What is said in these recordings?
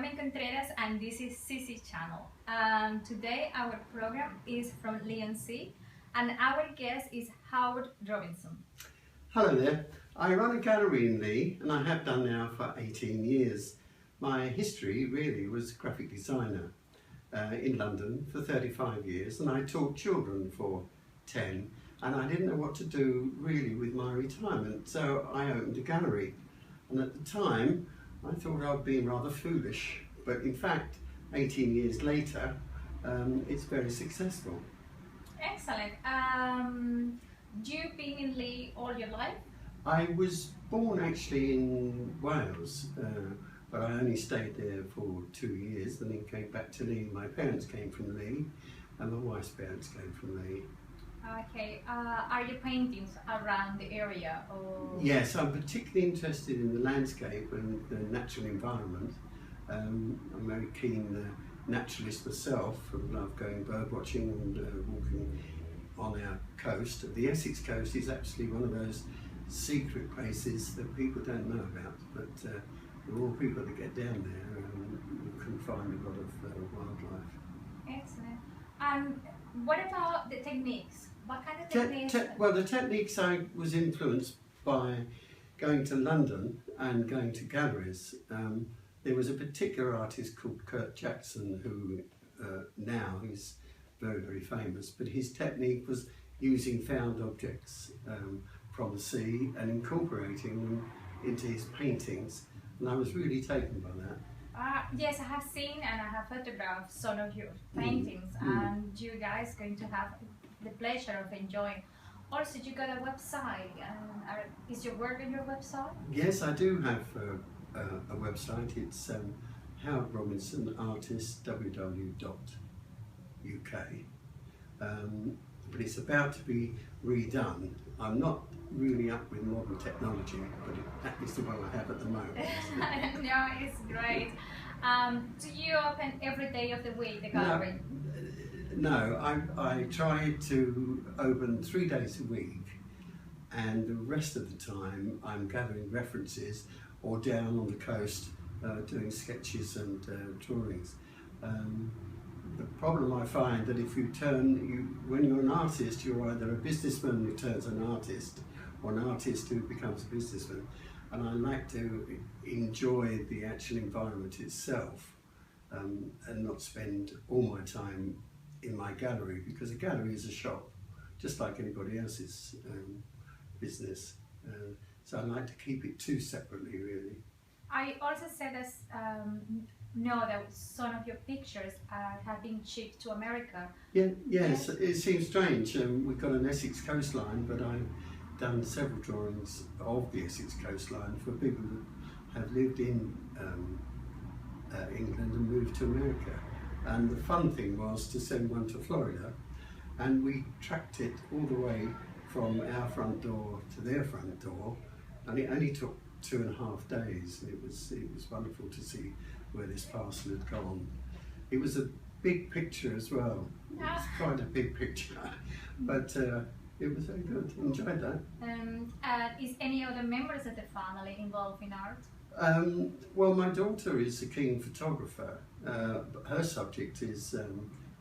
Carmen Contreras and this is CC Channel. Today our program is from Leigh-on-Sea and our guest is Howard Robinson. Hello there. I run a gallery in Leigh and I have done now for 18 years. My history really was graphic designer in London for 35 years and I taught children for 10 and I didn't know what to do really with my retirement, so I opened a gallery. And at the time I thought I'd been rather foolish, but in fact 18 years later it's very successful. Excellent. You've been in Leigh all your life? I was born actually in Wales, but I only stayed there for 2 years and then came back to Leigh. My parents came from Leigh and my wife's parents came from Leigh. Okay, are your paintings around the area? Or? Yes, I'm particularly interested in the landscape and the natural environment. I'm very keen naturalist myself and love going bird watching and walking on our coast. The Essex coast is actually one of those secret places that people don't know about, but the more people that get down there, you can find a lot of wildlife. Excellent. And what about the techniques? What kind of techniques? Well, the techniques, I was influenced by going to London and going to galleries. There was a particular artist called Kurt Jackson who now is very, very famous, but his technique was using found objects from the sea and incorporating them into his paintings, and I was really taken by that. Yes, I have seen and I have photographed some of your paintings, and you guys going to have the pleasure of enjoying. Also, you got a website, and is your work on your website? Yes, I do have a website. It's Howard Robinson Artist www.uk, but it's about to be redone. I'm not really up with modern technology, but that is the one I have at the moment. No, it's great. Do you open every day of the week, the gallery? No, I try to open 3 days a week, and the rest of the time I'm gathering references or down on the coast doing sketches and drawings. The problem I find that if when you're an artist, you're either a businessman who turns an artist or an artist who becomes a businessman, and I like to enjoy the actual environment itself and not spend all my time in my gallery, because a gallery is a shop just like anybody else's business, so I like to keep it two separately really. I also said know that some of your pictures have been shipped to America. Yes, it seems strange. We've got an Essex coastline, but I've done several drawings of the Essex coastline for people that have lived in England and moved to America. And the fun thing was to send one to Florida, and we tracked it all the way from our front door to their front door, and it only took 2.5 days. It was wonderful to see where this parcel had gone. It was a big picture as well. It was quite a big picture, but it was very good. Enjoyed that. Is any other members of the family involved in art? Well, my daughter is a keen photographer. Her subject is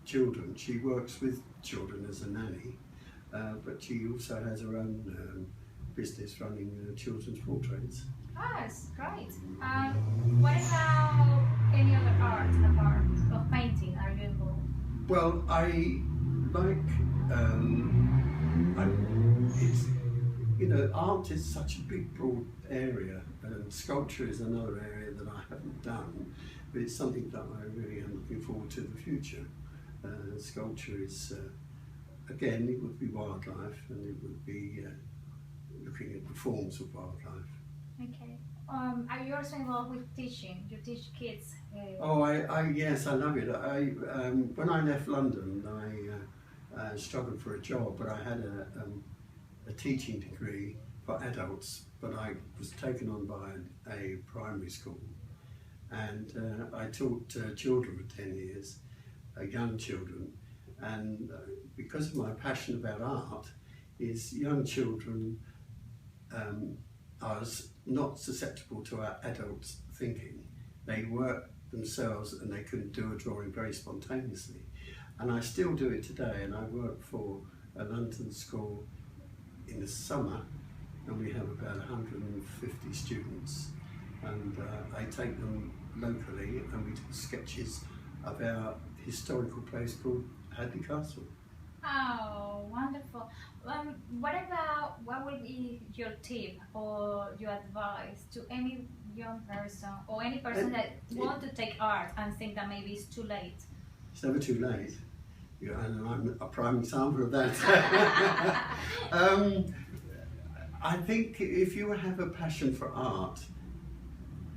children. She works with children as a nanny, but she also has her own business running children's portraits. Ah, that's great. What about any other art apart of painting? Are you involved? Well, I like art is such a big, broad area, and sculpture is another area that I haven't done, but it's something that I really am looking forward to in the future. Sculpture is, again, it would be wildlife, and it would be looking at the forms of wildlife. Okay. Are you also involved with teaching? You teach kids? Oh, yes, I love it. When I left London, I struggled for a job, but I had a teaching degree for adults, but I was taken on by a primary school, and I taught children for 10 years, young children, and because of my passion about art, is young children are not susceptible to our adults' thinking. They work themselves and they couldn't do a drawing very spontaneously. And I still do it today, and I work for a London school in the summer, and we have about 150 students, and I take them locally and we do sketches of our historical place called Hadley Castle. Oh, wonderful. What would be your tip or your advice to any young person or any person that want to take art and think that maybe it's too late? It's never too late. Yeah, and I'm a prime example of that. I think if you have a passion for art,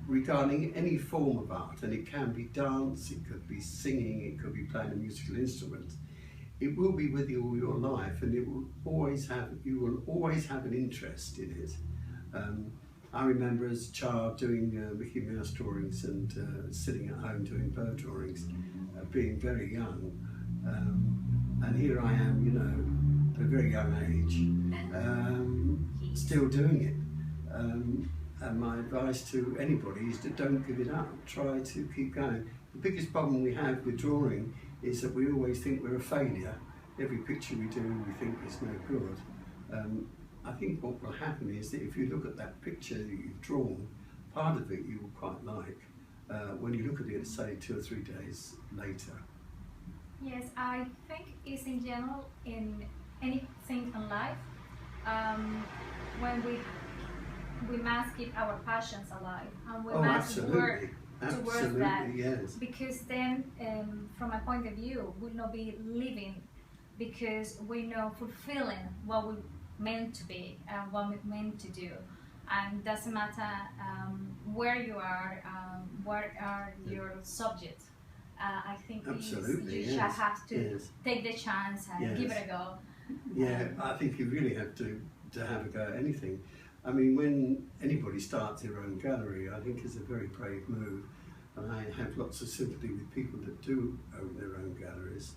regarding any form of art, and it can be dance, it could be singing, it could be playing a musical instrument, it will be with you all your life, and you will always have an interest in it. I remember as a child doing Mickey Mouse drawings and sitting at home doing bird drawings, being very young, and here I am, you know, at a very young age, still doing it. And my advice to anybody is to don't give it up, try to keep going. The biggest problem we have with drawing is that we always think we're a failure. Every picture we do we think is no good. I think what will happen is that if you look at that picture that you've drawn, part of it you will quite like when you look at it, say 2 or 3 days later. Yes, I think it's in general in anything in life, when we must keep our passions alive, and we must work towards that. Yes. Because then, from my point of view, we'll not be living because we know fulfilling what we meant to be and what we meant to do. And doesn't matter where you are, what are your subjects. I think you just have to take the chance and give it a go. Yeah, I think you really have to have a go at anything. I mean, when anybody starts their own gallery, I think it's a very brave move, and I have lots of sympathy with people that do own their own galleries.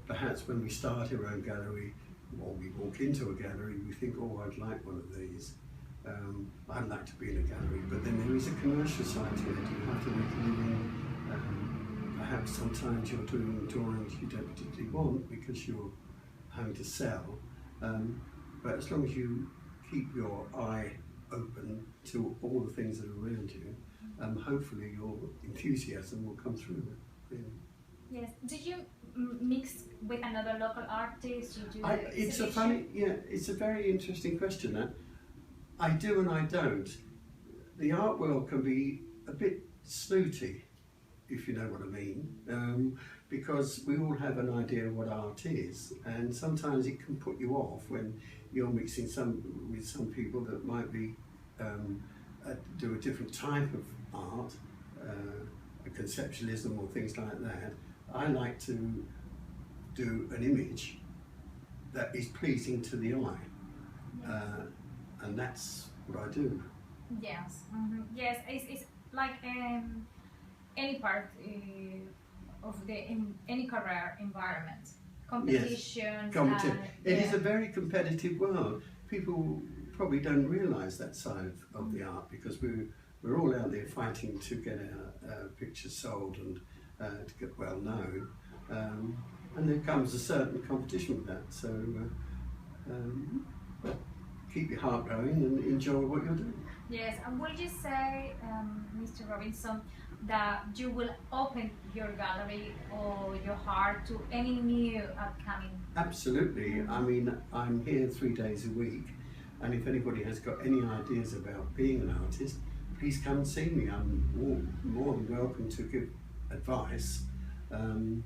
Perhaps when we start our own gallery, or we walk into a gallery, we think, oh, I'd like one of these. I'd like to be in a gallery, but then there is a commercial side to it. You have to make a living. Perhaps sometimes you're doing drawings you don't particularly want because you're having to sell. But as long as you keep your eye open to all the things that are around you, hopefully your enthusiasm will come through. Yeah. Yes. Did you mix with another local artist? It's a very interesting question. That I do and I don't. The art world can be a bit snooty, if you know what I mean, because we all have an idea of what art is, and sometimes it can put you off when you're mixing with some people that might be do a different type of art, a conceptualism or things like that. I like to do an image that is pleasing to the eye, and that's what I do. Yes, yes, it's like any part of any career environment, competition. Yes, it is a very competitive world. People probably don't realise that side of the art, because we're all out there fighting to get our pictures sold and to get well known, and there comes a certain competition with that. So keep your heart going and enjoy what you're doing. Yes, and would you say, Mr. Robinson, that you will open your gallery or your heart to any new upcoming? Absolutely. I mean, I'm here 3 days a week, and if anybody has got any ideas about being an artist, please come and see me. I'm more than welcome to give advice and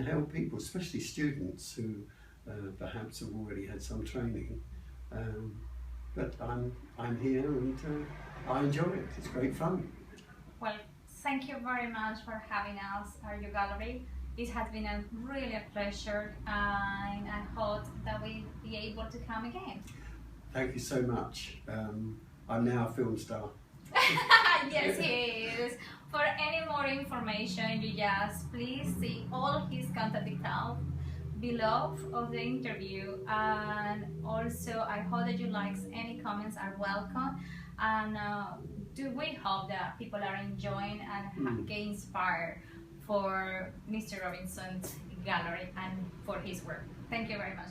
help people, especially students who perhaps have already had some training. But I'm here and I enjoy it. It's great fun. Well, thank you very much for having us at your gallery. It has been really a pleasure, and I hope that we'll be able to come again. Thank you so much. I'm now a film star. Yes, he is. For any more information, you just please see all his contact details below of the interview, and also I hope that you likes any comments are welcome, and do we hope that people are enjoying and get inspired for Mr. Robinson's gallery and for his work. Thank you very much.